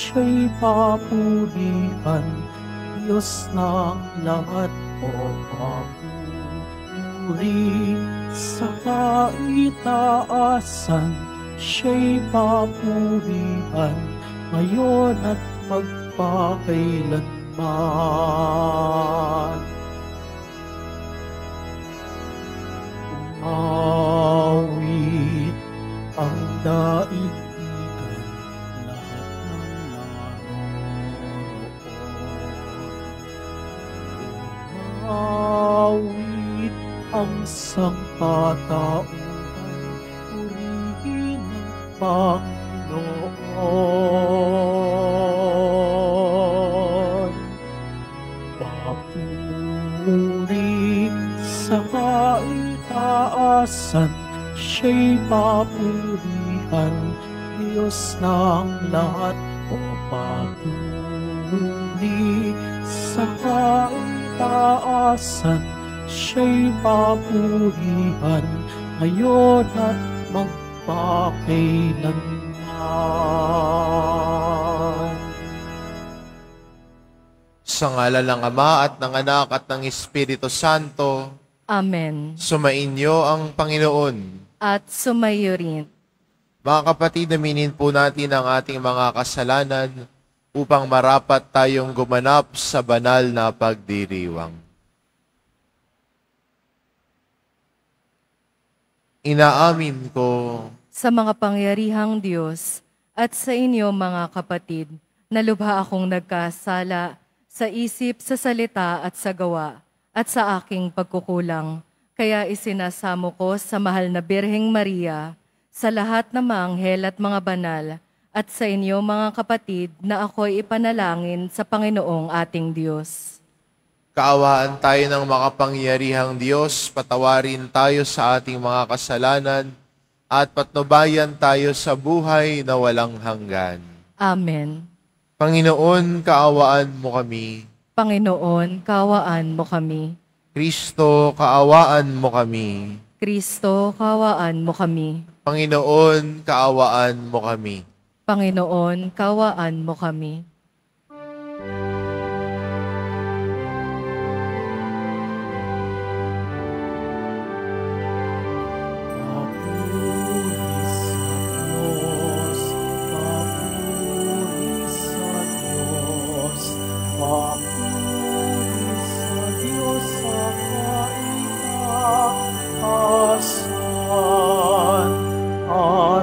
siya'y papurihan, Diyos ng lahat o papuri sa kaitaasan, siya'y papurihan, ngayon at magpakailanman. Umawit ang daigdigan, lahat ng naroroon. Umawit ang sangkatauhan, purihin ang Panginoon. Papuri sa kaitaasan, siya'y papurihan, Diyos ng lahat o papuri sa kaitaasan, siya'y papurihan, ngayon at magpakailanman. Sa ngalan ng Ama at ng Anak at ng Espiritu Santo. Amen. Sumainyo ang Panginoon. At sumayo rin. Mga kapatid, aminin po natin ang ating mga kasalanan upang marapat tayong gumanap sa banal na pagdiriwang. Inaamin ko Sa mga pangyarihang Diyos at sa inyo mga kapatid, na lubha akong nagkasala sa isip, sa salita at sa gawa, at sa aking pagkukulang. Kaya isinasamo ko sa mahal na Birheng Maria, sa lahat ng mga anghel at mga banal, at sa inyo mga kapatid, na ako'y ipanalangin sa Panginoong ating Diyos. kaawaan tayo ng makapangyarihang Diyos, patawarin tayo sa ating mga kasalanan, at patnubayan tayo sa buhay na walang hanggan. Amen. Panginoon, kaawaan mo kami. Panginoon, kaawaan mo kami. Kristo, kaawaan mo kami. Kristo, kaawaan mo kami. Panginoon, kaawaan mo kami. Panginoon, kaawaan mo kami.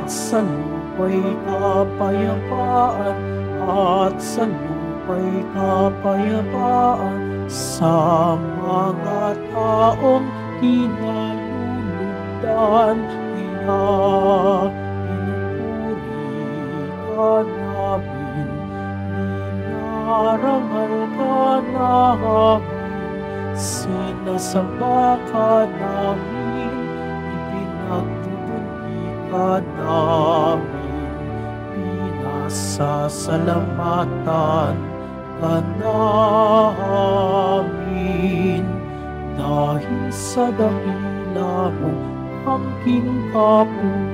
Sa lupa'y kapayapaan, at sa lupa'y kapayapaan, sa mga taong kinalulugdan, pinupuri ka namin, dinarangal ka namin, sinasamba ka namin, ipinagtutuli ka namin, pinasasalamatan ka namin, dahil sa dakila mong angking kapurihan.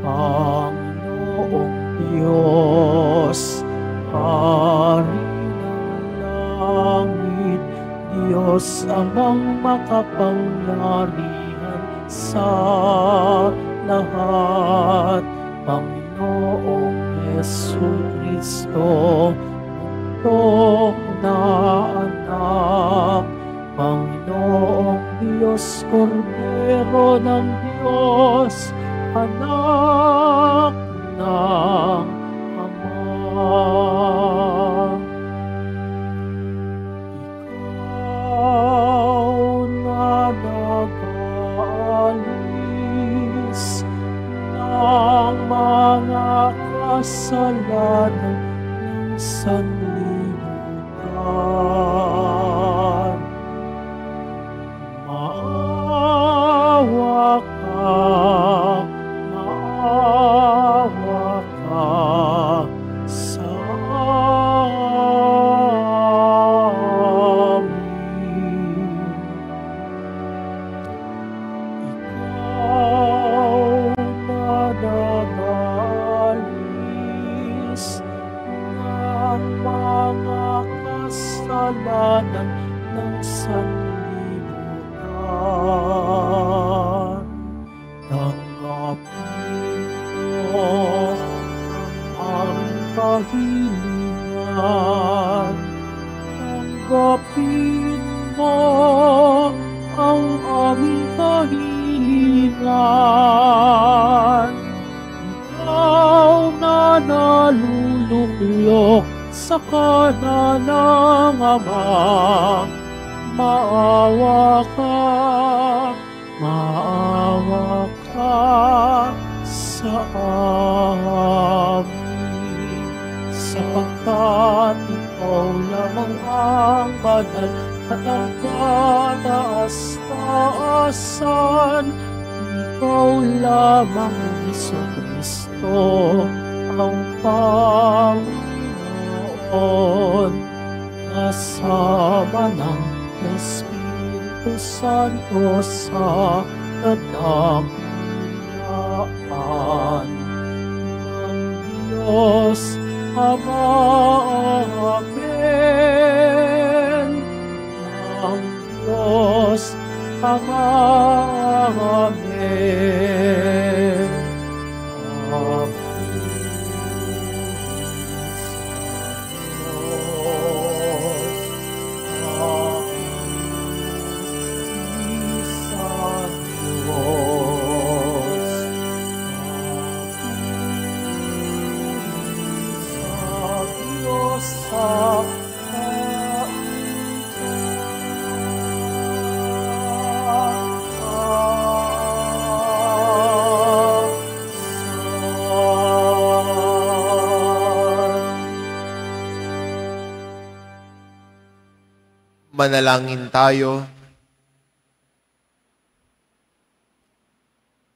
Panginoong Diyos, Hari ng langit, Diyos amang makapangyarihan sa lahat, Panginoong Jesucristo, muntong na anak, Panginoong Diyos, Kordero ng Diyos, anak ng Ama. Ikaw na nag-aalis ng mga kasalanan ng sanlibutan. Maawa ka sa amin. Ikaw na nag-aalis kahilingan. Tanggapin mo ang aming kahilingan. Ikaw na naluluklok sa kanan ng Ama, maawa ka sa amin, sapagkat ikaw lamang ang banal at ang kataas-taasan. Ikaw lamang, Jesucristo, ang Panginoon, kasama ng Espiritu Santo sa kadakilaan ng Diyos Ama. Amen. Ng Diyos Ama. Amen. Manalangin tayo.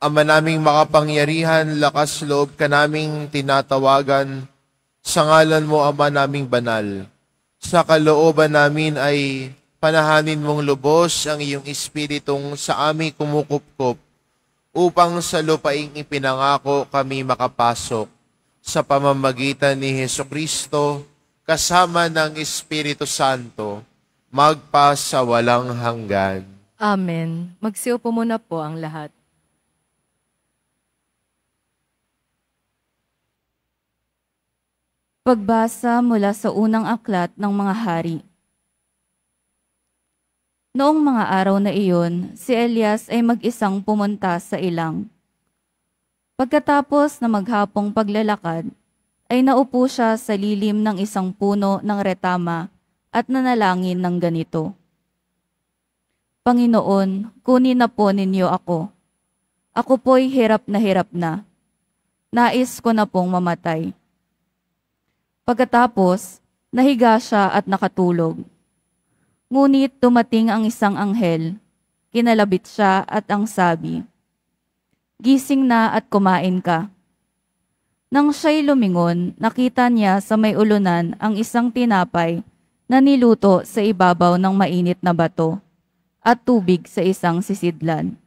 Ama naming makapangyarihan, lakas loob ka naming tinatawagan. Sa ngalan mo, Ama naming banal. Sa kalooban namin ay panahanin mong lubos ang iyong espiritong sa aming kumukupkop upang sa lupaing ipinangako kami makapasok sa pamamagitan ni Hesukristo kasama ng Espiritu Santo magpa sa walang hanggan. Amen. Magsiupo muna po ang lahat. Pagbasa mula sa unang aklat ng mga hari. Noong mga araw na iyon, si Elias ay mag-isang pumunta sa ilang. Pagkatapos na maghapong paglalakad, ay naupo siya sa lilim ng isang puno ng retama at nanalangin ng ganito. Panginoon, kunin na po ninyo ako. Ako po'y hirap na. Nais ko na pong mamatay. Pagkatapos, nahiga siya at nakatulog. Ngunit dumating ang isang anghel, kinalabit siya at ang sabi, gising na at kumain ka. Nang siya'y lumingon, nakita niya sa may ulunan ang isang tinapay na niluto sa ibabaw ng mainit na bato at tubig sa isang sisidlan.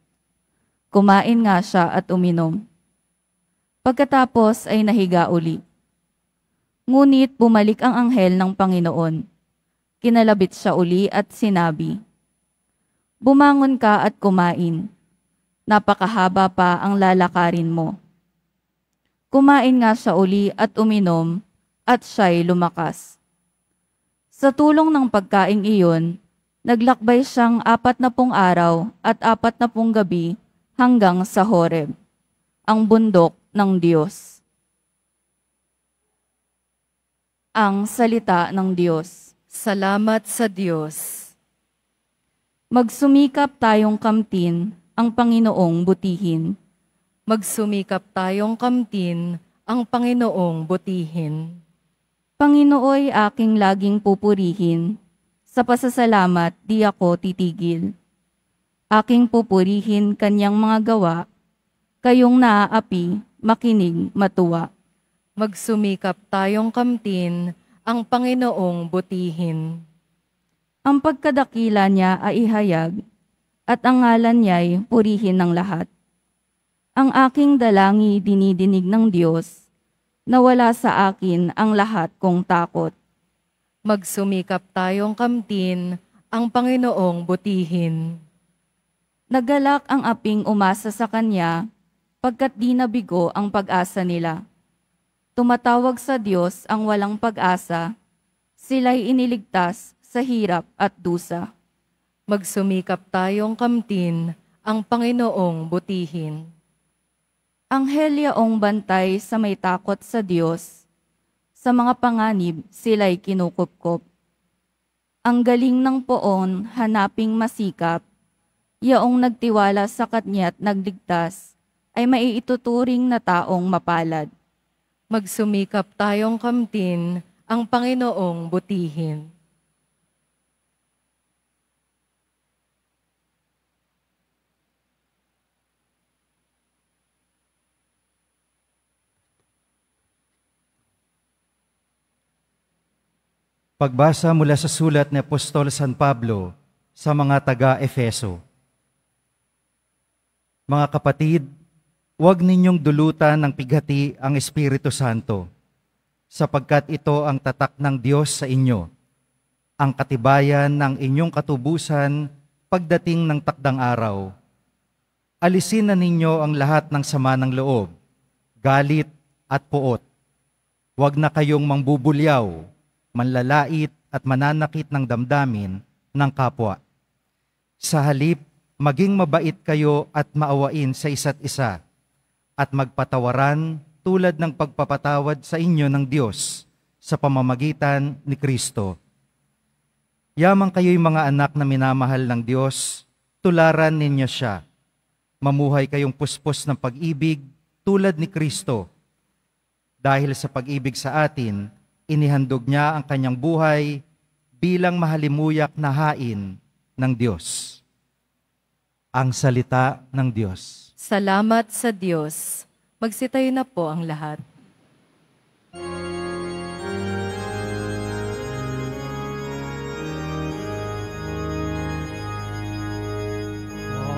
Kumain nga siya at uminom. Pagkatapos ay nahiga uli. Ngunit bumalik ang anghel ng Panginoon. Kinalabit siya uli at sinabi, bumangon ka at kumain. Napakahaba pa ang lalakarin mo. Kumain nga siya uli at uminom at siya'y lumakas. Sa tulong ng pagkaing iyon, naglakbay siyang 40 araw at 40 gabi hanggang sa Horeb, ang bundok ng Diyos. Ang salita ng Diyos. Salamat sa Diyos. Magsumikap tayong kamtin ang Panginoong butihin. Magsumikap tayong kamtin ang Panginoong butihin. Panginooy aking laging pupurihin, sa pasasalamat di ako titigil. Aking pupurihin kanyang mga gawa, kayong naaapi, makinig, matuwa. Magsumikap tayong kamtin ang Panginoong butihin. Ang pagkadakila niya ay ihayag, at ang ngalan niya'y purihin ng lahat. Ang aking dalangi dinidinig ng Diyos, nawala sa akin ang lahat kong takot. Magsumikap tayong kamtin ang Panginoong butihin. Nagalak ang aping umasa sa Kanya, pagkat di nabigo ang pag-asa nila. Tumatawag sa Diyos ang walang pag-asa, sila'y iniligtas sa hirap at dusa. Magsumikap tayong kamtin ang Panginoong butihin. Anghel yaong bantay sa may takot sa Diyos, sa mga panganib sila'y kinukupkop. Ang galing ng poon hanaping masikap, yaong nagtiwala sa kanya't nagligtas, ay maiituturing na taong mapalad. Magsumikap tayong kamtin ang Panginoong butihin. Pagbasa mula sa sulat ni Apostol San Pablo sa mga taga-Efeso. Mga kapatid, huwag ninyong dulutan ng pighati ang Espiritu Santo, sapagkat ito ang tatak ng Diyos sa inyo, ang katibayan ng inyong katubusan pagdating ng takdang araw. Alisin na ninyo ang lahat ng sama ng loob, galit at puot. Huwag na kayong mangbubulyaw, manlalait at mananakit ng damdamin ng kapwa. Sa halip, maging mabait kayo at maawain sa isa't isa at magpatawaran tulad ng pagpapatawad sa inyo ng Diyos sa pamamagitan ni Kristo. Yamang kayo'y mga anak na minamahal ng Diyos, tularan ninyo siya. Mamuhay kayong puspos ng pag-ibig tulad ni Kristo. Dahil sa pag-ibig sa atin, inihandog niya ang kanyang buhay bilang mahalimuyak na hain ng Diyos. Ang salita ng Diyos. Salamat sa Diyos. Magsitayo na po ang lahat.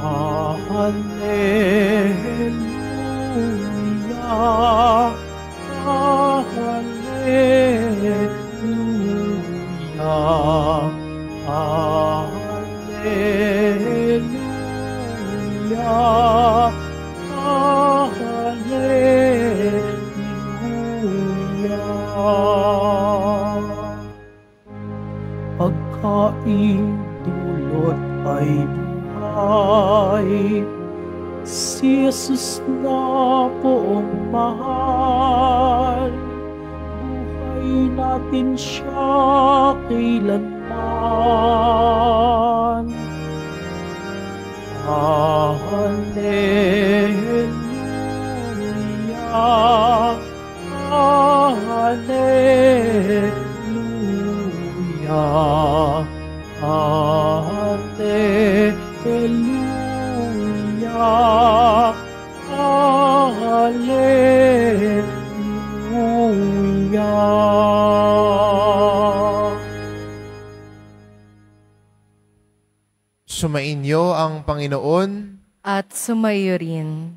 Hallelujah, Hallelujah, Hallelujah, Hallelujah. Pagkain dulot ay buhay, si Jesus na poong mahal. Buhay natin siya kailanman. Hallelujah, Hallelujah, Hallelujah, Hallelujah. Sumainyo ang Panginoon, At sumayo rin.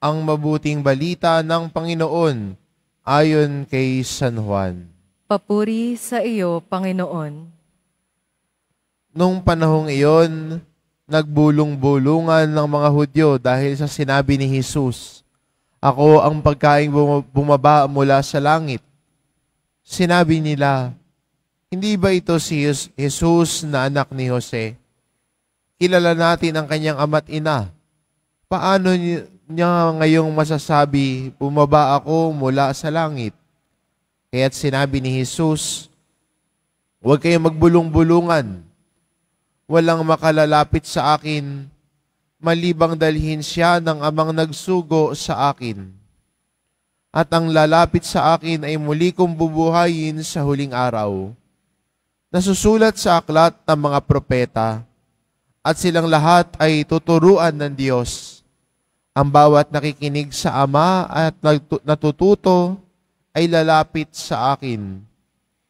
ang mabuting balita ng Panginoon ayon kay San Juan. Papuri sa iyo, Panginoon. Nung panahong iyon, nagbulong-bulungan ng mga Hudyo dahil sa sinabi ni Jesus, "Ako ang pagkaing bumaba mula sa langit." Sinabi nila, "Hindi ba ito si Jesus na anak ni Jose? Kilala natin ang kanyang ama't ina. Paano niya ngayong masasabi, bumaba ako mula sa langit?" Kaya't sinabi ni Jesus, "Huwag kayong magbulong-bulungan. Walang makalalapit sa akin, malibang dalhin siya ng amang nagsugo sa akin. At ang lalapit sa akin ay muli kong bubuhayin sa huling araw." Nasusulat sa aklat ng mga propeta, at silang lahat ay tuturuan ng Diyos. Ang bawat nakikinig sa Ama at natututo ay lalapit sa akin.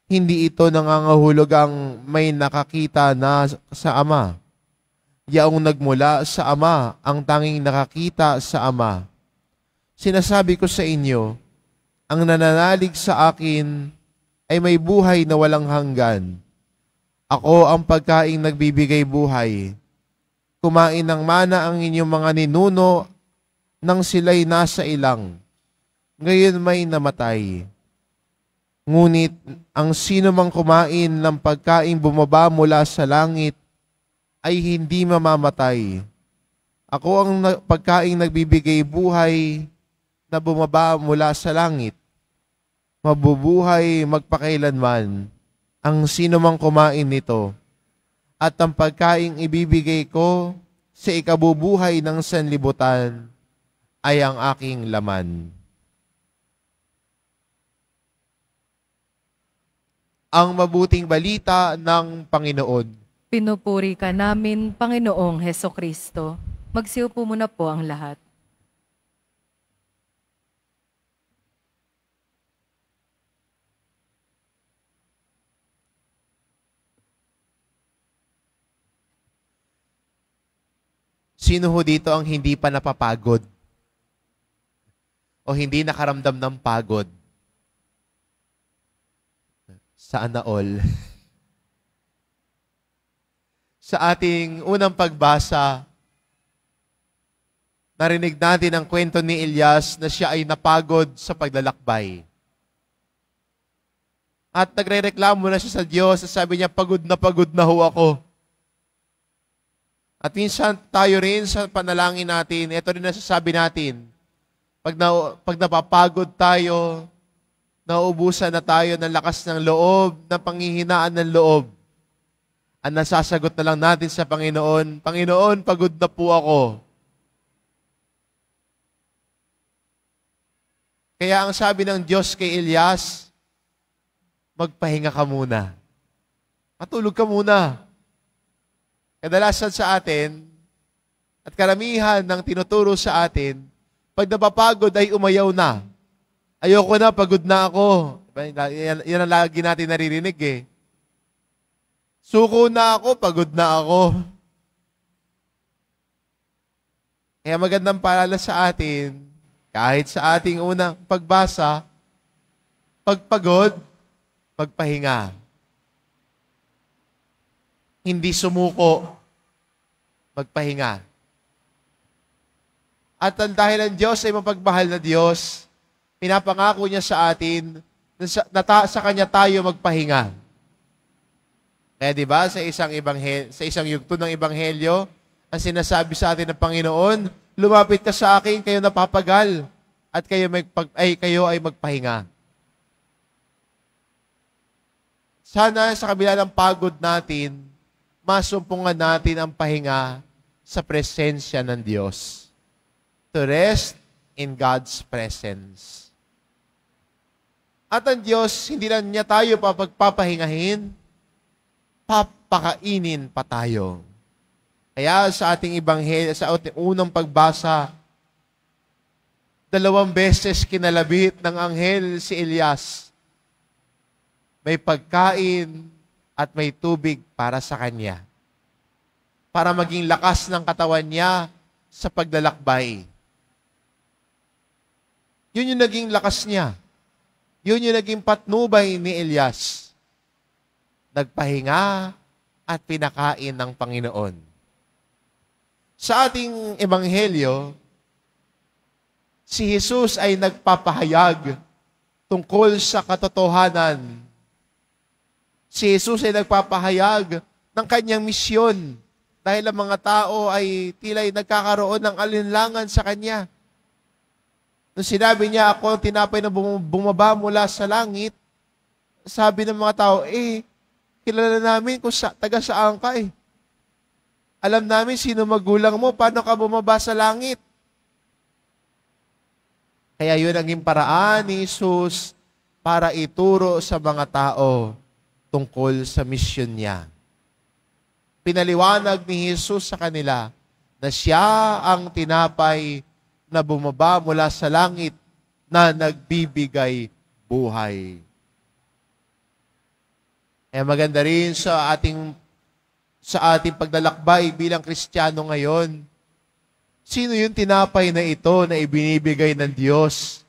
Hindi ito nangangahulog ang may nakakita na sa Ama. Yaong nagmula sa Ama ang tanging nakakita sa Ama. Sinasabi ko sa inyo, ang nananalig sa akin ay may buhay na walang hanggan. Ako ang pagkaing nagbibigay buhay. Kumain ng mana ang inyong mga ninuno nang sila'y nasa ilang. ngayon may namatay. Ngunit ang sino mang kumain ng pagkaing bumaba mula sa langit ay hindi mamamatay. Ako ang pagkaing nagbibigay buhay na bumaba mula sa langit. Mabubuhay magpakailanman ang sino mang kumain nito. At ang pagkaing ibibigay ko sa ikabubuhay ng sanlibutan ay ang aking laman. Ang mabuting balita ng Panginoon. Pinupuri ka namin, Panginoong Hesukristo. Magsiupo muna po ang lahat. Sino ho dito ang hindi pa napapagod? O hindi nakaramdam ng pagod? Sana all. Sa ating unang pagbasa, narinig natin ang kwento ni Elias na siya ay napagod sa paglalakbay. At nagrereklamo na siya sa Diyos, sabi niya, pagod na ho ako. At minsan tayo rin sa panalangin natin, ito rin nasasabi natin, pag napapagod tayo, nauubusan na tayo ng lakas ng loob, ng panghihinaan ng loob, ang nasasagot na lang natin sa Panginoon, Panginoon, pagod na po ako. Kaya ang sabi ng Diyos kay Elias, magpahinga ka muna. Matulog ka muna. Kadalasan sa atin, at karamihan ng tinuturo sa atin, pag napapagod ay umayaw na. Ayoko na, pagod na ako. Yan ang lagi natin naririnig eh. Suko na ako, pagod na ako. Kaya magandang paalala sa atin, kahit sa ating unang pagbasa, pagpagod, magpahinga. Hindi sumuko, magpahinga. At dahil ang Diyos ay mapagmahal na Diyos, pinapangako niya sa atin na sa Kanya tayo magpahinga. Kaya diba, sa isang yugto ng Ebanghelyo, ang sinasabi sa atin ng Panginoon, lumapit ka sa akin, kayo napapagal, at kayo ay magpahinga. Sana sa kabila ng pagod natin, masumpungan natin ang pahinga sa presensya ng Diyos. To rest in God's presence. At ang Diyos, hindi lang niya tayo papagpapahingahin, papakainin pa tayo. Kaya sa ating Ebanghelyo, sa ating unang pagbasa, 2 beses kinalabit ng anghel si Elias. May pagkain at may tubig para sa kanya. Para maging lakas ng katawan niya sa paglalakbay. Yun yung naging lakas niya. Yun yung naging patnubay ni Elias. Nagpahinga at pinakain ng Panginoon. Sa ating Ebanghelyo, si Jesus ay nagpapahayag tungkol sa katotohanan. Si Jesus ay nagpapahayag ng kanyang misyon dahil ang mga tao ay tila'y nagkakaroon ng alinlangan sa kanya. Nung sinabi niya, ako ang tinapay na bumaba mula sa langit, sabi ng mga tao, kilala namin kung taga saan ka eh. Alam namin sino magulang mo, paano ka bumaba sa langit? Kaya yun ang paraan ni Jesus para ituro sa mga tao tungkol sa misyon niya. Pinaliwanag ni Jesus sa kanila na siya ang tinapay na bumaba mula sa langit na nagbibigay buhay. Kaya maganda rin sa ating paglalakbay bilang Kristiyano ngayon, sino yung tinapay na ito na ibinibigay ng Diyos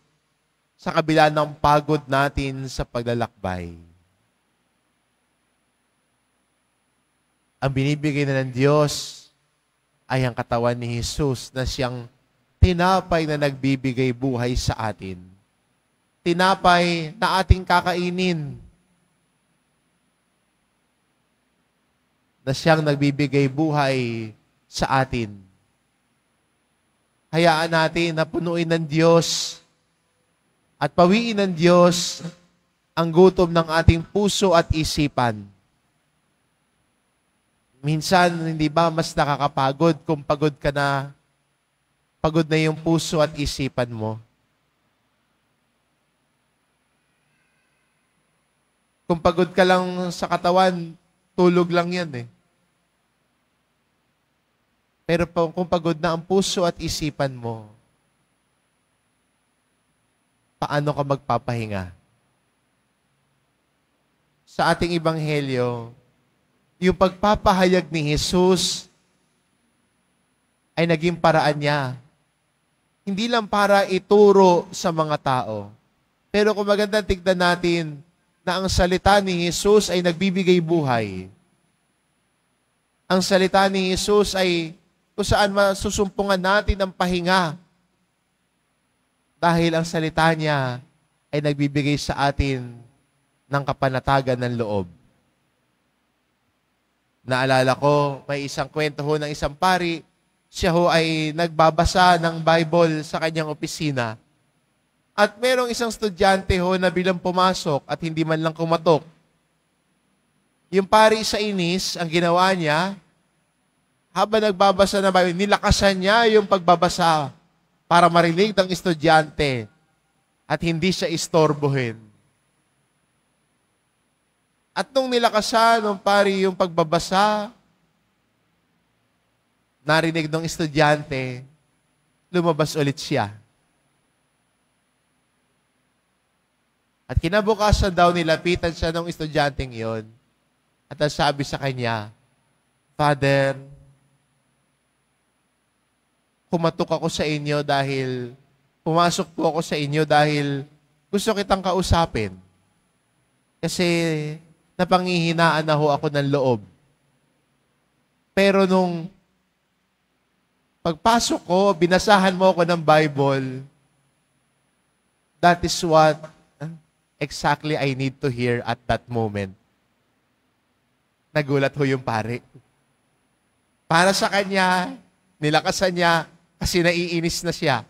sa kabila ng pagod natin sa paglalakbay? Ang binibigay na ng Diyos ay ang katawan ni Jesus na siyang tinapay na nagbibigay buhay sa atin. tinapay na ating kakainin, na siyang nagbibigay buhay sa atin. Hayaan natin na punuin ng Diyos at pawiin ng Diyos ang gutom ng ating puso at isipan. Minsan, hindi ba mas nakakapagod kung pagod na yung puso at isipan mo? Kung pagod ka lang sa katawan, tulog lang yan eh. Pero kung pagod na ang puso at isipan mo, paano ka magpapahinga? Sa ating ebanghelyo, yung pagpapahayag ni Jesus ay naging paraan niya. Hindi lang para ituro sa mga tao. Pero kung maganda tignan natin na ang salita ni Jesus ay nagbibigay buhay. Ang salita ni Jesus ay kung saan masusumpungan natin ang pahinga. Dahil ang salita niya ay nagbibigay sa atin ng kapanatagan ng loob. Naalala ko, may isang kwento ho ng isang pari, siya ho ay nagbabasa ng Bible sa kanyang opisina. At merong isang estudyante ho na bilang pumasok at hindi man lang kumatok. Yung pari sa inis, ang ginawa niya, habang nagbabasa ng Bible, nilakasan niya yung pagbabasa para marinig ng estudyante at hindi siya istorbohin. At nung nilakasan ng pari yung pagbabasa, narinig ng estudyante, lumabas ulit siya. At kinabukasan daw nilapitan siya ng estudyanteng yon. At ang sabi sa kanya, Father, kumatok ako sa inyo dahil, pumasok po ako sa inyo dahil gusto kitang kausapin. Kasi napanghihinaan na ho ako ng loob. Pero nung pagpasok ko, binasahan mo ako ng Bible, that is what exactly I need to hear at that moment. Nagulat ho yung pare. Para sa kanya, nilakasan niya kasi naiinis na siya.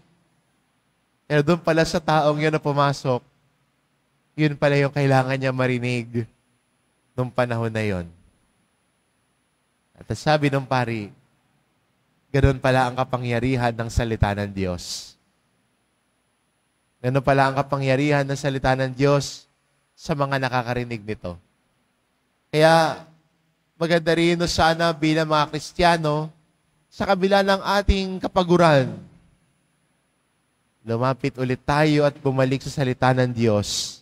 Pero doon pala sa taong yun na pumasok, yun pala yung kailangan niya marinig nung panahon na yon. At sabi ng pari, ganoon pala ang kapangyarihan ng salita ng Diyos. Ganoon pala ang kapangyarihan ng salita ng Diyos sa mga nakakarinig nito. Kaya maganda rin sana bilang mga Kristiyano, sa kabila ng ating kapaguran, lumapit ulit tayo at bumalik sa salita ng Diyos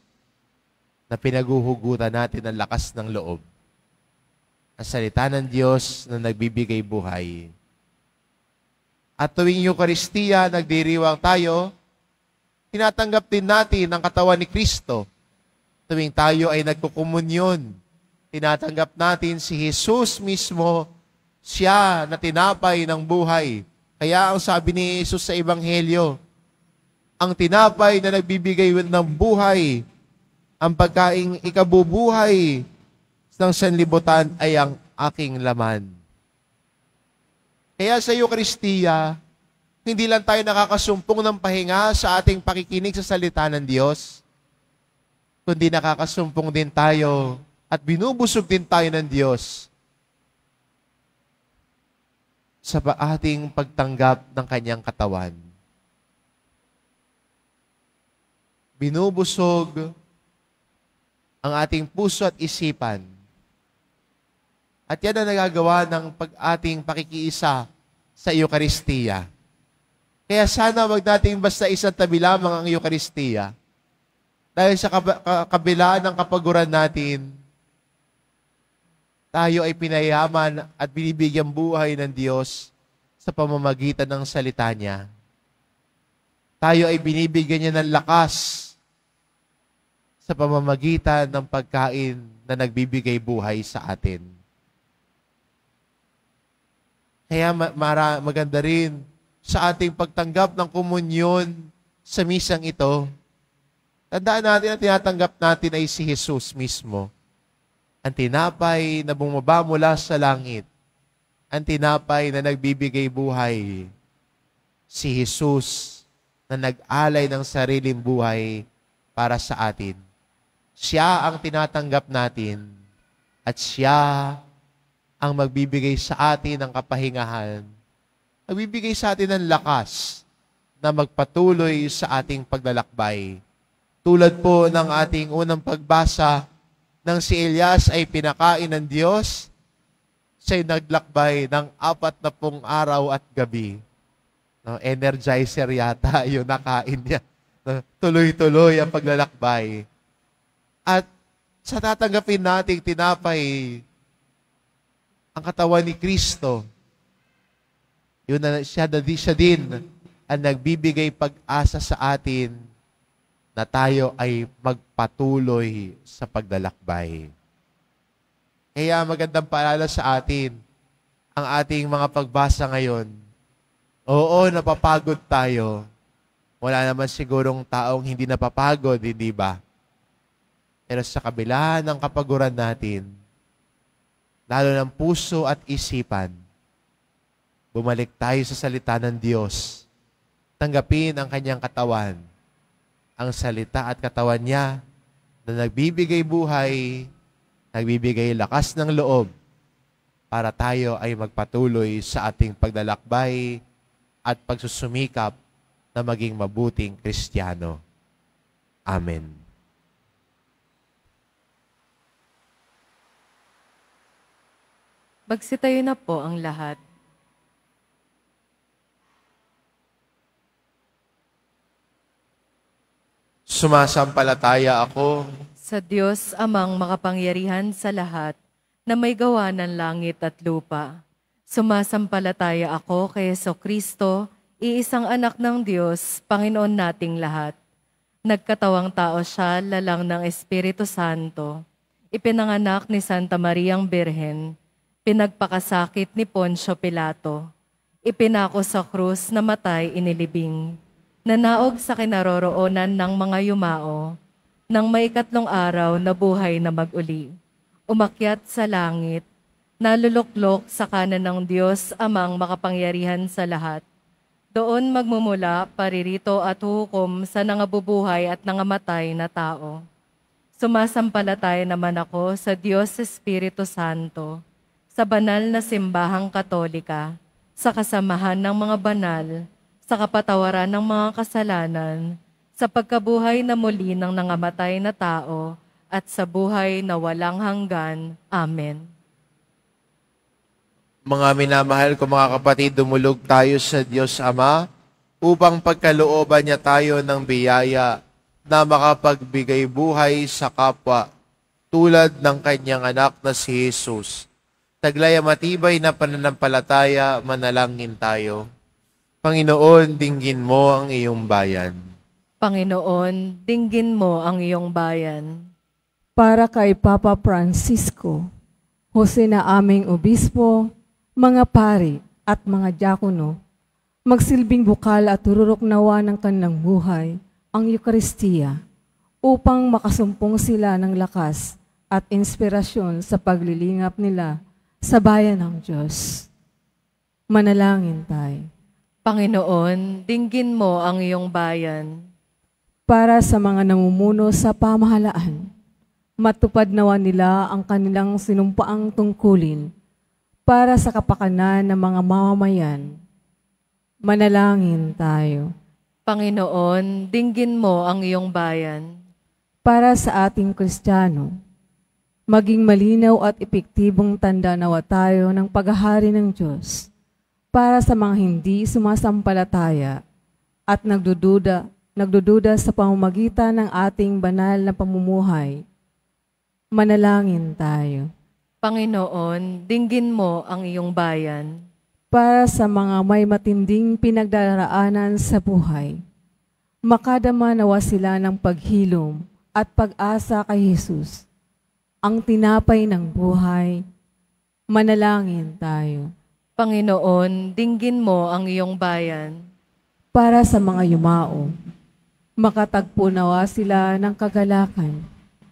na pinaguhugutan natin ang lakas ng loob. Ang salita ng Diyos na nagbibigay buhay. At tuwing Eucharistia, nagdiriwang tayo, tinatanggap din natin ang katawan ni Kristo. Tuwing tayo ay nagkukumunyon, tinatanggap natin si Jesus mismo, siya na tinapay ng buhay. Kaya ang sabi ni Jesus sa Ebanghelyo, ang tinapay na nagbibigay ng buhay, ang pagkaing ikabubuhay ng sanlibutan ay ang aking laman. Kaya sa Eucharistia, hindi lang tayo nakakasumpong ng pahinga sa ating pakikinig sa salita ng Diyos, kundi nakakasumpong din tayo at binubusog din tayo ng Diyos sa ating pagtanggap ng kanyang katawan. Binubusog ang ating puso at isipan. At yan ang nagagawa ng ating pakikiisa sa Eucharistia. Kaya sana wag nating basta isang tabi lamang ang Eucharistia. Dahil sa kabilaan ng kapaguran natin, tayo ay pinayaman at binibigyan buhay ng Diyos sa pamamagitan ng salita niya. Tayo ay binibigyan niya ng lakas sa pamamagitan ng pagkain na nagbibigay buhay sa atin. Kaya maganda rin sa ating pagtanggap ng komunyon sa misang ito, Tandaan natin na tinatanggap natin ay si Jesus mismo. Ang tinapay na bumaba mula sa langit. Ang tinapay na nagbibigay buhay. Si Jesus na nag-alay ng sariling buhay para sa atin. Siya ang tinatanggap natin at siya ang magbibigay sa atin ng kapahingahan. Magbibigay sa atin ng lakas na magpatuloy sa ating paglalakbay. Tulad po ng ating unang pagbasa, nang si Elias ay pinakain ng Diyos, siya'y naglakbay ng 40 araw at gabi. No, energizer yata yung nakain niya. No, tuloy-tuloy ang paglalakbay. At sa tatanggapin nating tinapay, ang katawan ni Kristo, yun na siya din ang nagbibigay pag-asa sa atin na tayo ay magpatuloy sa paglalakbay. Kaya magandang paalala sa atin ang ating mga pagbasa ngayon. Oo, napapagod tayo. Wala naman sigurong taong hindi napapagod, hindi ba? Pero sa kabila ng kapaguran natin, lalo ng puso at isipan, bumalik tayo sa salita ng Diyos. Tanggapin ang kanyang katawan. Ang salita at katawan niya na nagbibigay buhay, nagbibigay lakas ng loob para tayo ay magpatuloy sa ating paglalakbay at pagsusumikap na maging mabuting Kristiyano. Amen. Magsitayo na po ang lahat. Sumasampalataya ako Sa Diyos amang makapangyarihan sa lahat, na may gawa ng langit at lupa. Sumasampalataya ako kay Jesucristo, iisang anak ng Diyos, Panginoon nating lahat. Nagkatawang tao siya, lalang ng Espiritu Santo. Ipinanganak ni Santa Mariang Birhen. Pinagpakasakit ni Poncio Pilato. Ipinako sa krus, namatay, inilibing. Nanaog sa kinaroroonan ng mga yumao, nang may 3 araw na buhay na mag-uli. Umakyat sa langit, naluluklok sa kanan ng Diyos amang makapangyarihan sa lahat. Doon magmumula, paririto at hukom sa nangabubuhay at nangamatay na tao. Sumasampalataya naman ako sa Diyos Espiritu Santo, sa banal na simbahang katolika, sa kasamahan ng mga banal, sa kapatawaran ng mga kasalanan, sa pagkabuhay na muli ng nangamatay na tao, at sa buhay na walang hanggan. Amen. Mga minamahal ko mga kapatid, dumulog tayo sa Diyos Ama upang pagkalooban niya tayo ng biyaya na makapagbigay buhay sa kapwa tulad ng kanyang anak na si Jesus. Taglay matibay na pananampalataya, manalangin tayo. Panginoon, dinggin mo ang iyong bayan. Panginoon, dinggin mo ang iyong bayan. Para kay Papa Francisco, Jose na aming obispo, mga pari at mga diakono, magsilbing bukal at tururok nawa ng kanilang buhay ang Eukaristiya upang makasumpong sila ng lakas at inspirasyon sa paglilingap nila sa bayan ng Diyos. Manalangin tayo. Panginoon, dinggin mo ang iyong bayan. Para sa mga namumuno sa pamahalaan, matupad nawa nila ang kanilang sinumpaang tungkulin para sa kapakanan ng mga mamamayan. Manalangin tayo. Panginoon, dinggin mo ang iyong bayan. Para sa ating Kristiyano, maging malinaw at epektibong tanda nawa tayo ng paghahari ng Diyos para sa mga hindi sumasampalataya at nagdududa sa pamamagitan ng ating banal na pamumuhay. Manalangin tayo. Panginoon, dinggin mo ang iyong bayan. Para sa mga may matinding pinagdaraanan sa buhay, makadama nawa sila ng paghilom at pag-asa kay Jesus, ang tinapay ng buhay. Manalangin tayo. Panginoon, dinggin mo ang iyong bayan. Para sa mga yumao, Makatagpo nawa sila ng kagalakan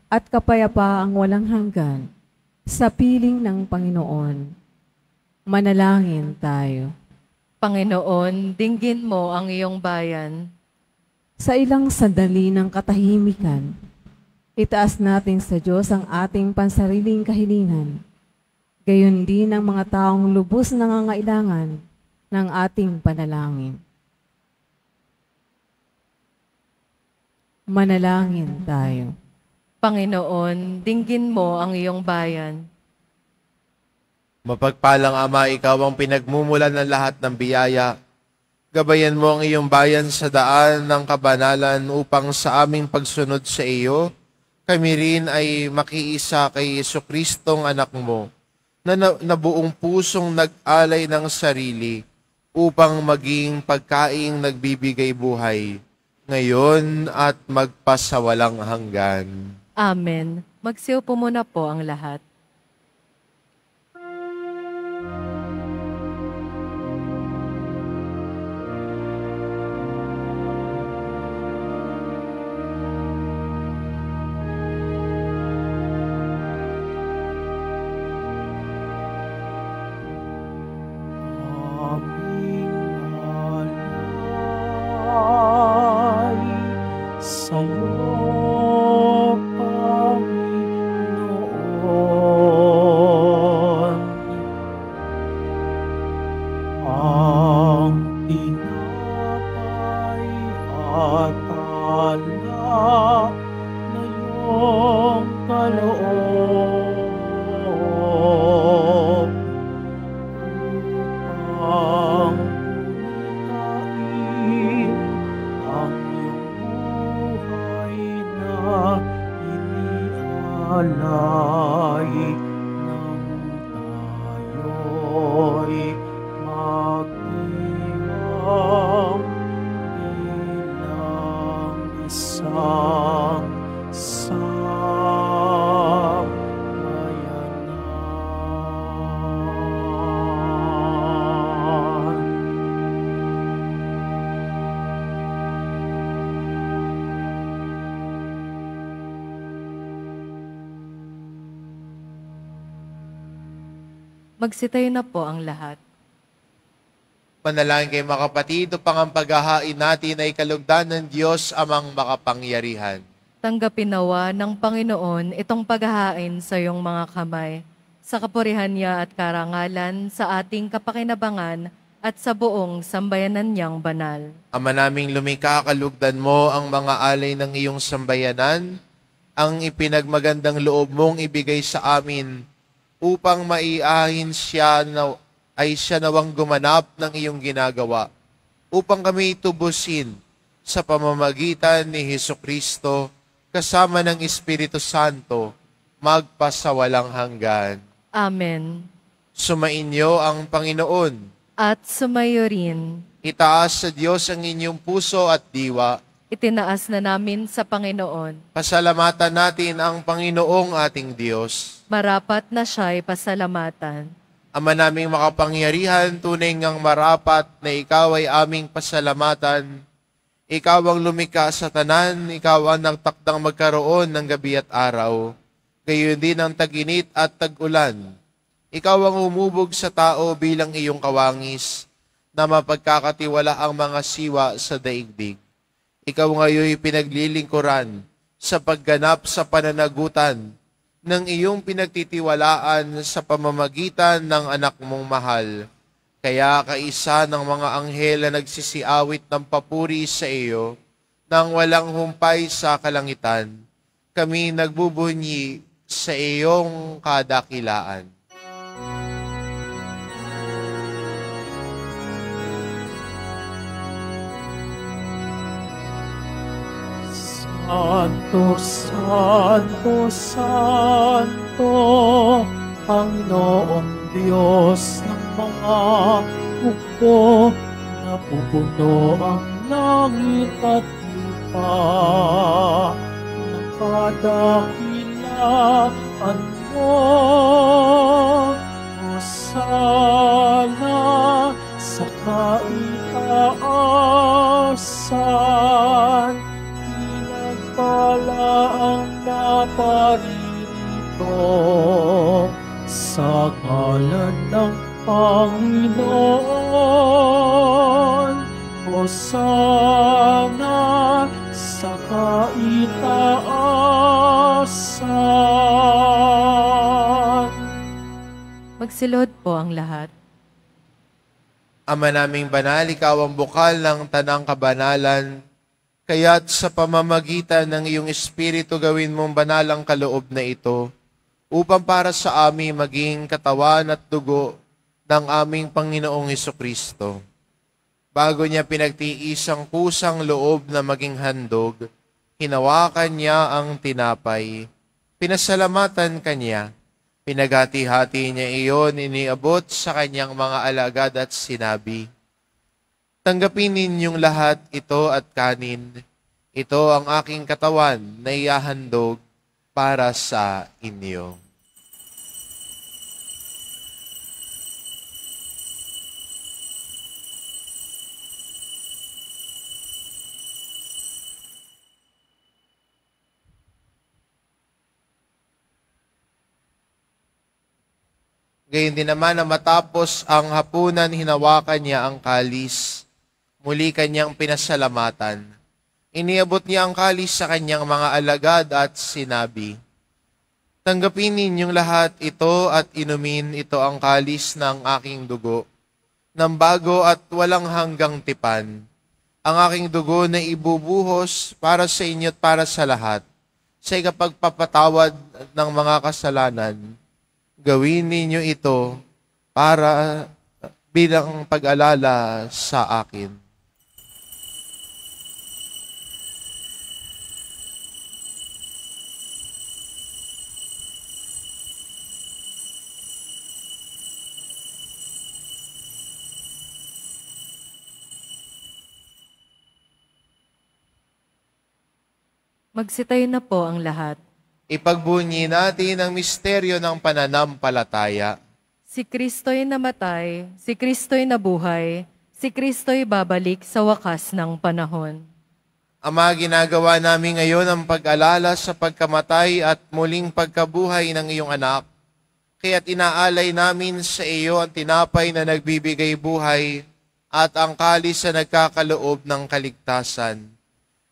at kapayapaang walang hanggan sa piling ng Panginoon. Manalangin tayo. Panginoon, dinggin mo ang iyong bayan. Sa ilang sandali ng katahimikan, itaas natin sa Diyos ang ating pansariling kahilingan. Gayon din ang mga taong lubos nangangailangan ng ating panalangin. Manalangin tayo. Panginoon, dinggin mo ang iyong bayan. Mapagpalang Ama, ikaw ang pinagmumulan ng lahat ng biyaya. Gabayan mo ang iyong bayan sa daan ng kabanalan upang sa aming pagsunod sa iyo, kami rin ay makiisa kay Jesucristong anak mo, na buong pusong nag-alay ng sarili upang maging pagkaing nagbibigay buhay, ngayon at magpasawalang hanggan. Amen. Magsiupo muna po ang lahat. Magsitayo na po ang lahat. Panalangin kayo mga kapatid, upang ang paghahain natin ay kalugdan ng Diyos amang makapangyarihan. Tanggapin nawa ng Panginoon itong paghahain sa iyong mga kamay, sa kapurihan niya at karangalan, sa ating kapakinabangan at sa buong sambayanan niyang banal. Ama naming lumikha, kalugdan mo ang mga alay ng iyong sambayanan, ang ipinagmagandang loob mong ibigay sa amin, upang maiahin siya ay siya nawang gumanap ng iyong ginagawa, upang kami tubusin sa pamamagitan ni Jesucristo, kasama ng Espiritu Santo, magpasawalang hanggan. Amen. Sumainyo ang Panginoon. At sumayo rin. Itaas sa Diyos ang inyong puso at diwa. Itinaas na namin sa Panginoon. Pasalamatan natin ang Panginoong ating Diyos. Marapat na siya'y pasalamatan. Ama naming makapangyarihan, tunay ngang marapat na ikaw ay aming pasalamatan. Ikaw ang lumikha sa tanan, ikaw ang nagtakdang magkaroon ng gabi at araw. Gayon din ang tag-init at tag-ulan. Ikaw ang humubog sa tao bilang iyong kawangis, na mapagkakatiwala ang mga siwa sa daigdig. Ikaw ngayon pinaglilingkuran sa pagganap sa pananagutan ng iyong pinagtitiwalaan sa pamamagitan ng anak mong mahal. Kaya kaisa ng mga anghel na nagsisiawit ng papuri sa iyo, nang walang humpay sa kalangitan, kami nagbubunyi sa iyong kadakilaan. Santo, Santo, Santo, Panginoong Diyos ng mga hukbo, napupuno ang langit at lupa, nakadakilaan mo. Hosana sa kaitaasan, wala ang naparirito sa ngalan ng Panginoon. Hosana sa kaitaasan. Magsilod po ang lahat. Ama naming banal, ikaw ang bukal ng tanang kabanalan, kaya't sa pamamagitan ng iyong Espiritu gawin mong banal ang kaloob na ito, upang para sa amin maging katawan at dugo ng aming Panginoong Hesukristo. Bago niya pinagtiis ang kusang loob na maging handog, hinawakan niya ang tinapay, pinasalamatan kanya, pinaghati-hati niya iyon, iniabot sa kanyang mga alagad at sinabi, "Tanggapin ninyong lahat ito at kanin. Ito ang aking katawan na ihahandog para sa inyo." Gayon din naman na matapos ang hapunan, hinawakan niya ang kalis. Muli kanyang pinasalamatan. Iniabot niya ang kalis sa kanyang mga alagad at sinabi, "Tanggapin ninyong lahat ito at inumin, ito ang kalis ng aking dugo, ng bago at walang hanggang tipan. Ang aking dugo na ibubuhos para sa inyo at para sa lahat, sa ikapagpapatawad ng mga kasalanan. Gawin ninyo ito para bilang pag-alala sa akin." Magsitayo na po ang lahat. Ipagbunyi natin ang misteryo ng pananampalataya. Si Kristo'y namatay, si Kristo'y nabuhay, si Kristo'y babalik sa wakas ng panahon. Ama, ginagawa namin ngayon ang pag-alala sa pagkamatay at muling pagkabuhay ng iyong anak. Kaya't inaalay namin sa iyo ang tinapay na nagbibigay buhay at ang kalis na nagkakaloob ng kaligtasan.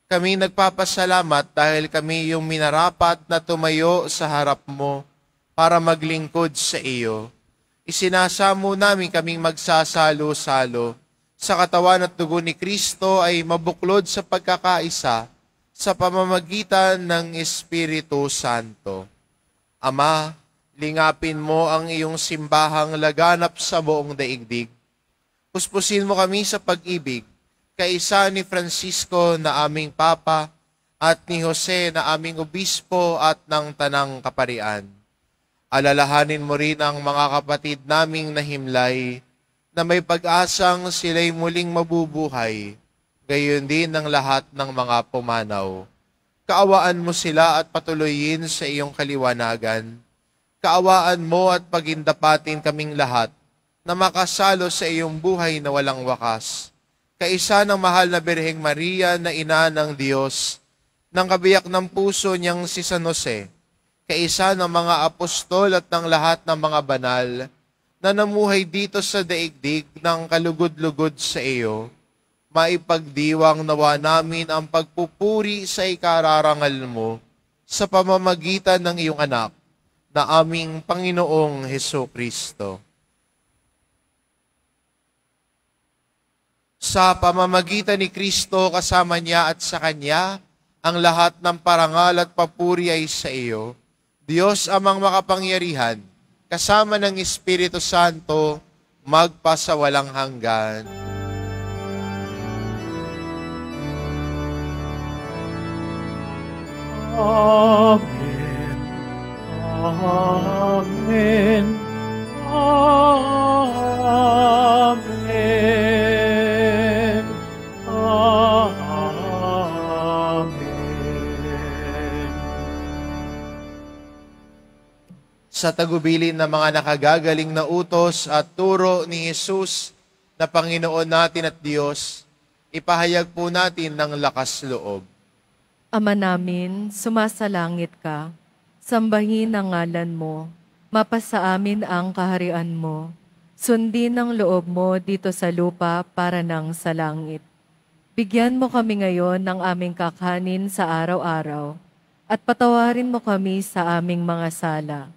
Kami nagpapasalamat dahil kami yung minarapat na tumayo sa harap mo para maglingkod sa iyo. Isinasamo namin kaming magsasalo-salo sa katawan at dugo ni Kristo ay mabuklod sa pagkakaisa sa pamamagitan ng Espiritu Santo. Ama, lingapin mo ang iyong simbahang laganap sa buong daigdig. Puspusin mo kami sa pag-ibig, kaisa ni Francisco na aming Papa at ni Jose na aming Obispo at ng Tanang Kaparian. Alalahanin mo rin ang mga kapatid naming nahimlay na may pag-asang sila'y muling mabubuhay, gayon din ang lahat ng mga pumanaw. Kaawaan mo sila at patuloyin sa iyong kaliwanagan. Kaawaan mo at pagindapatin kaming lahat na makasalo sa iyong buhay na walang wakas. Kaisa ng mahal na Birheng Maria na ina ng Diyos, ng kabiyak ng puso niyang si San Jose, kaisa ng mga apostol at ng lahat ng mga banal na namuhay dito sa daigdig ng kalugod-lugod sa iyo, maipagdiwang nawa namin ang pagpupuri sa ikararangal mo sa pamamagitan ng iyong anak na aming Panginoong Hesukristo. Sa pamamagitan ni Kristo, kasama niya at sa Kanya, ang lahat ng parangal at papuri ay sa iyo, Diyos amang makapangyarihan, kasama ng Espiritu Santo, magpasawalang hanggan. Amen. Amen. Amen. Amen. Sa tagubilin ng mga nakagagaling na utos at turo ni Jesus na Panginoon natin at Diyos, ipahayag po natin ng lakas loob. Ama namin, sumasalangit ka. Sambahin ang ngalan mo. Mapasa amin ang kaharian mo. Sundin ang loob mo dito sa lupa para nang sa langit. Bigyan mo kami ngayon ng aming kakanin sa araw-araw at patawarin mo kami sa aming mga sala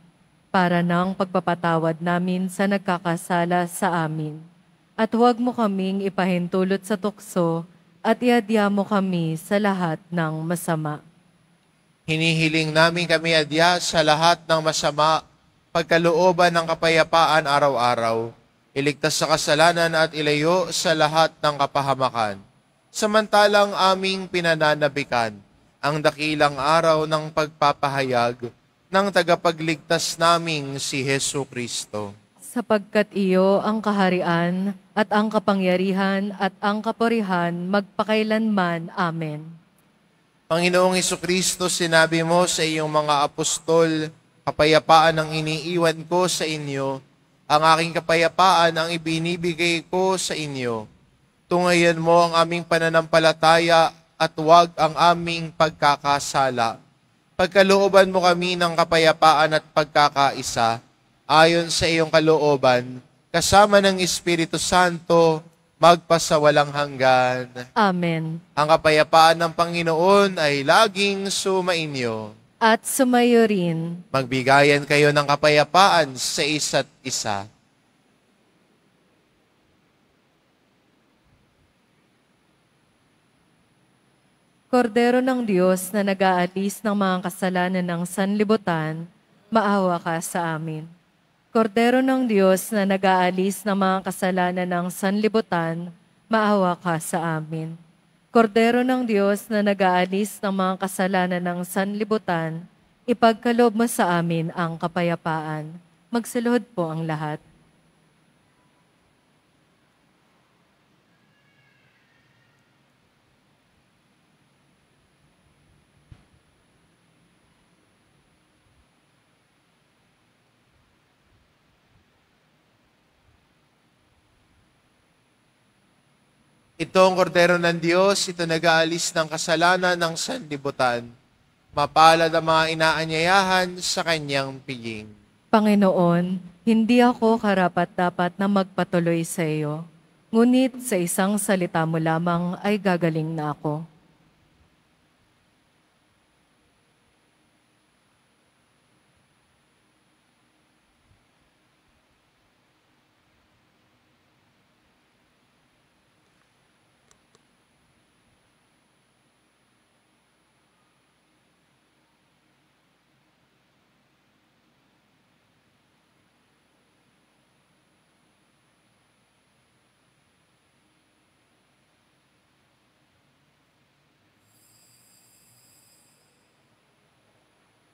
para nang pagpapatawad namin sa nagkakasala sa amin. At huwag mo kaming ipahintulot sa tukso at iadya mo kami sa lahat ng masama. Hinihiling namin kami adya sa lahat ng masama, pagkalooban ng kapayapaan araw-araw, iligtas sa kasalanan at ilayo sa lahat ng kapahamakan. Samantalang aming pinananabikan ang dakilang araw ng pagpapahayag ng tagapagligtas naming si Hesu Kristo. Sapagkat iyo ang kaharian at ang kapangyarihan at ang kapurihan magpakailanman. Amen. Panginoong Hesukristo, sinabi mo sa iyong mga apostol, kapayapaan ang iniiwan ko sa inyo, ang aking kapayapaan ang ibinibigay ko sa inyo. Tungayan mo ang aming pananampalataya at huwag ang aming pagkakasala. Pagkalooban mo kami ng kapayapaan at pagkakaisa, ayon sa iyong kalooban, kasama ng Espiritu Santo, magpasawalang hanggan. Amen. Ang kapayapaan ng Panginoon ay laging sumainyo. At sumayo rin. Magbigayan kayo ng kapayapaan sa isa't isa. Kordero ng Diyos na nag-aalis ng mga kasalanan ng sanlibutan, maawa ka sa amin. Kordero ng Diyos na nag-aalis ng mga kasalanan ng sanlibutan, maawa ka sa amin. Kordero ng Diyos na nag-aalis ng mga kasalanan ng sanlibutan, ipagkaloob mo sa amin ang kapayapaan. Magsaluhod po ang lahat. Ito ang kordero ng Diyos, ito nag-aalis ng kasalanan ng sanlibutan. Mapalad ang mga inaanyayahan sa kanyang piging. Panginoon, hindi ako karapat-dapat na magpatuloy sa iyo, ngunit sa isang salita mo lamang ay gagaling na ako.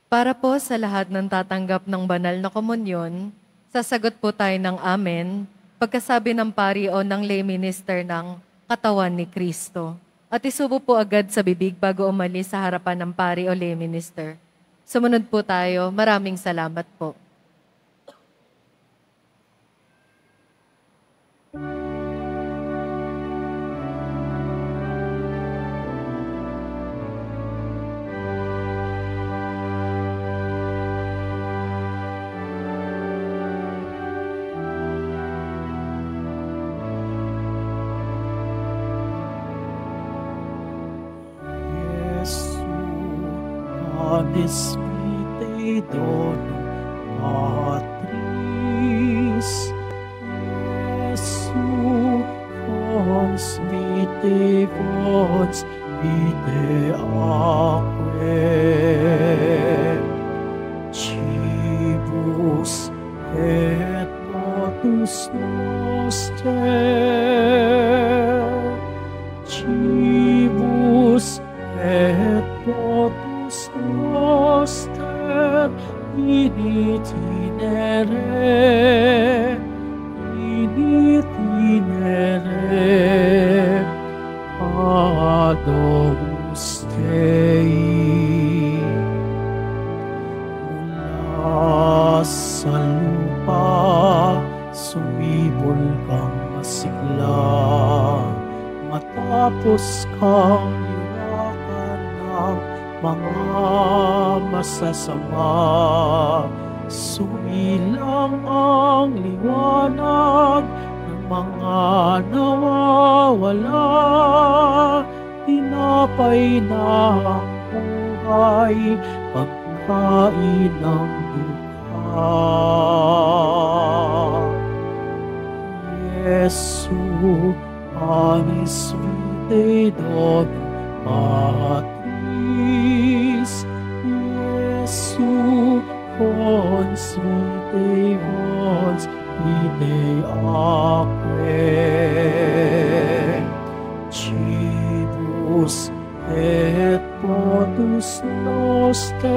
Para po sa lahat ng tatanggap ng banal na komunyon, sasagot po tayo ng amen pagkasabi ng pari o ng lay minister ng katawan ni Kristo. At isubo po agad sa bibig bago umalis sa harapan ng pari o lay minister. Sumunod po tayo. Maraming salamat po. Despite dono Patris, Jesu, fons vitae, fons vitae aquae, cibus et potus noster, cibus et potus noster, in itinere adomus Dei. Mula sa lupa, sumibol kang masigla, matapos kang iwakan ng mga masasama. Sumilang ang liwanag ng mga nawawala. Tinapay na ang buhay, pagkain ng dukha. Jesu, anis vitae Domini Patris. Jesu, cons vitae vos vitae aquae. Cibus et potus noster.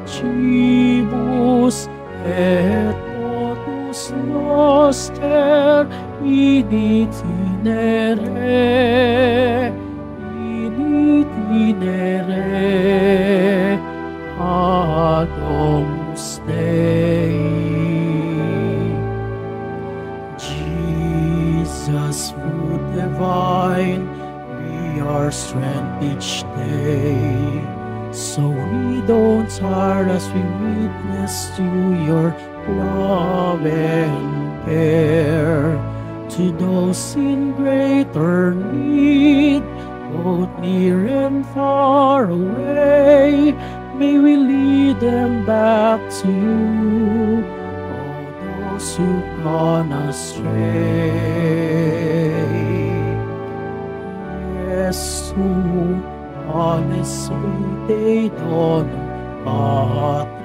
Cibus et potus noster in itinere ad Domus Dei. Jesus, food divine, be our strength each day, so we don't tire as we witness to your love and care. To those in greater need, both near and far away, may we lead them back to you, all those who've gone astray. Jesu, anis vitae Domini Patris.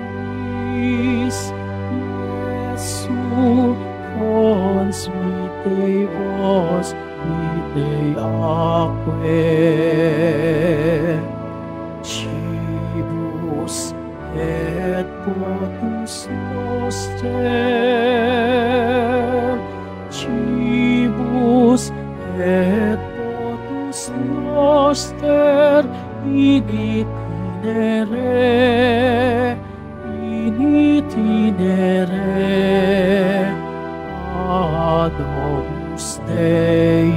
Jesu, cons vitae vos vitae aquae. Cibus et potus noster. Cibus et potus noster in itinere ad Domus Dei.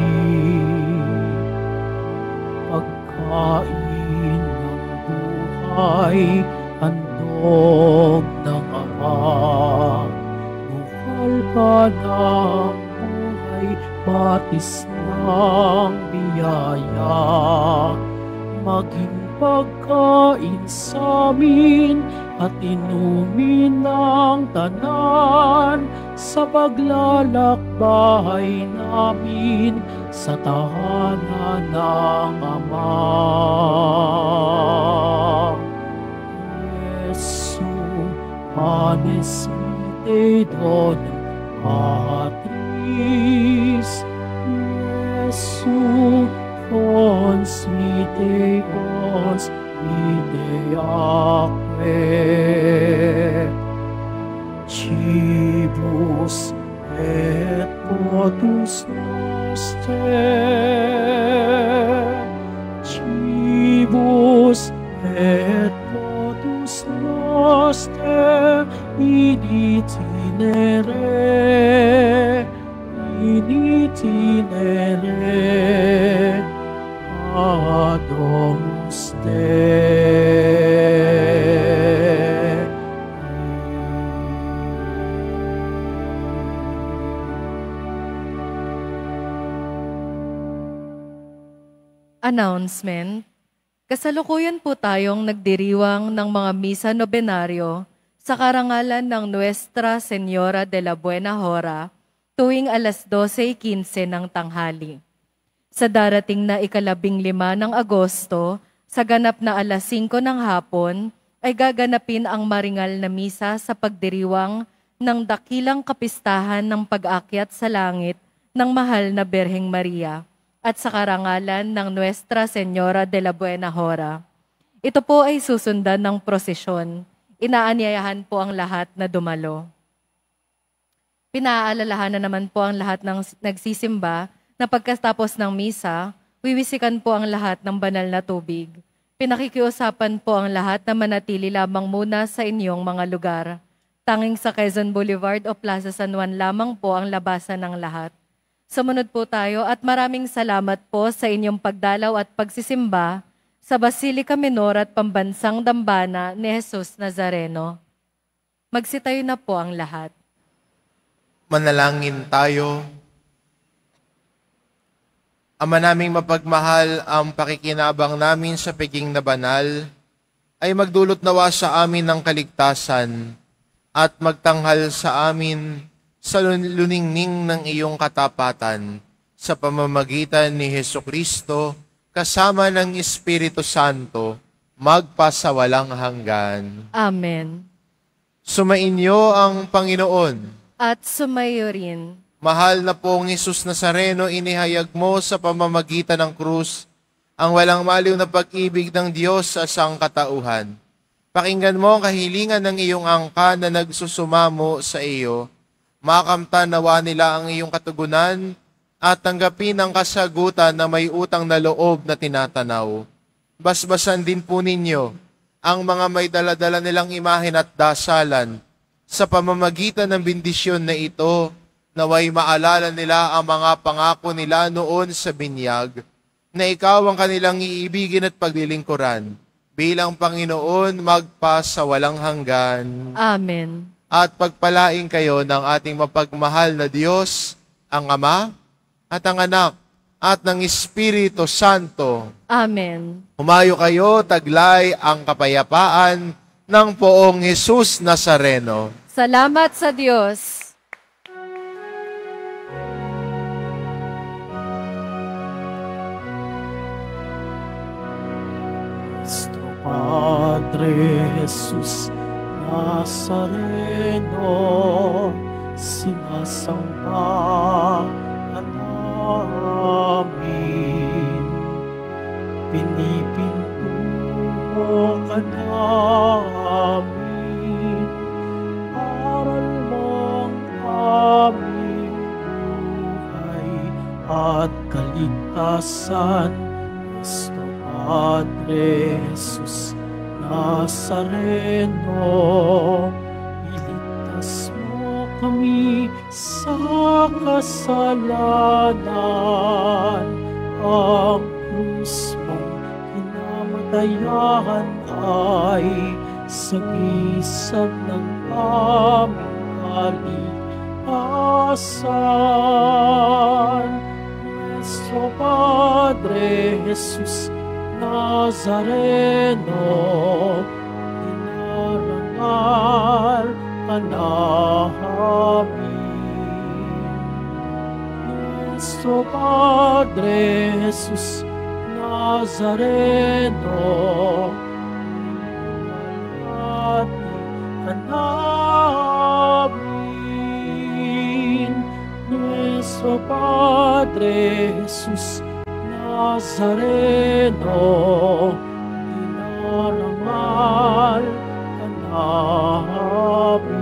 Pagkain ng buhay, handog ng Ama. Bukal ka ng buhay, batis ng biyaya. Maging pagkain sa amin at inumin ng tanan sa paglalakbay namin sa tahanan ng Ama. Jesu, anis vitae Domini Patris. Jesu, cons vitae vos vitae aquae. Cibus et potus noster. Cibus et potus noster in itinere ad Domus Dei. Announcement. Kasalukuyan po tayong nagdiriwang ng mga misa nobenaryo sa karangalan ng Nuestra Señora de la Buena Hora tuwing alas 12:15 ng tanghali. Sa darating na 15 ng Agosto, sa ganap na alas 5 ng hapon, ay gaganapin ang maringal na misa sa pagdiriwang ng dakilang kapistahan ng pag-akyat sa langit ng mahal na Birheng Maria at sa karangalan ng Nuestra Señora de la Buena Hora. Ito po ay susundan ng prosesyon. Inaanyayahan po ang lahat na dumalo. Pinaalalahanan naman po ang lahat ng nagsisimba na pagkatapos ng misa, wiwisikan po ang lahat ng banal na tubig. Pinakikiusapan po ang lahat na manatili lamang muna sa inyong mga lugar. Tanging sa Quezon Boulevard o Plaza San Juan lamang po ang labasan ng lahat. Sumunod po tayo at maraming salamat po sa inyong pagdalaw at pagsisimba sa Basilica Minor at Pambansang Dambana ni Jesus Nazareno. Magsitayo na po ang lahat. Manalangin tayo. Ama naming mapagmahal, ang pakikinabang namin sa piging na banal ay magdulot nawa sa amin ng kaligtasan at magtanghal sa amin sa luningning ng iyong katapatan sa pamamagitan ni Hesukristo kasama ng Espiritu Santo, magpasawalang hanggan. Amen. Sumainyo ang Panginoon. At sumayo rin. Mahal na pong Jesus Nazareno, inihayag mo sa pamamagitan ng krus ang walang maliw na pag-ibig ng Diyos sa sangkatauhan. Pakinggan mo ang kahilingan ng iyong angka na nagsusumamo sa iyo. Makamtan nawa nila ang iyong katugunan at tanggapin ang kasagutan na may utang na loob na tinatanaw. Basbasan din po ninyo ang mga may daladala nilang imahen at dasalan sa pamamagitan ng bendisyon na ito, naway maalala nila ang mga pangako nila noon sa binyag, na ikaw ang kanilang iibigin at paglilingkuran bilang Panginoon magpasawalang hanggan. Amen. At pagpalain kayo ng ating mapagmahal na Diyos, ang Ama, at ang Anak, at ng Espiritu Santo. Amen. Humayo kayo, taglay ang kapayapaan ng poong Jesus Nazareno. Salamat sa Diyos. Nuestro Padre Jesus Nazareno, sinasamba ka namin, pinipinto ka namin, aral mong aming buhay at kaligtasan. Nuestro Padre Jesus Nazareno, iligtas mo kami sa kasalanan. Ang krus mong kinamatayan ay sagisag ng aming kaligtasan. Nuestro Padre Jesus Nazareno, dinarangal ka namin. Nuestro Padre Jesus Nazareno, dinalati ka namin. Nuestro Padre Jesus Nazareno, dinarangal ka namin.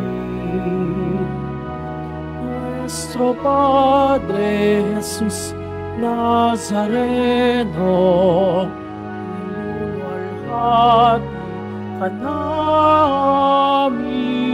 Nuestro Padre Jesus Nazareno, niluluwalhati ka namin.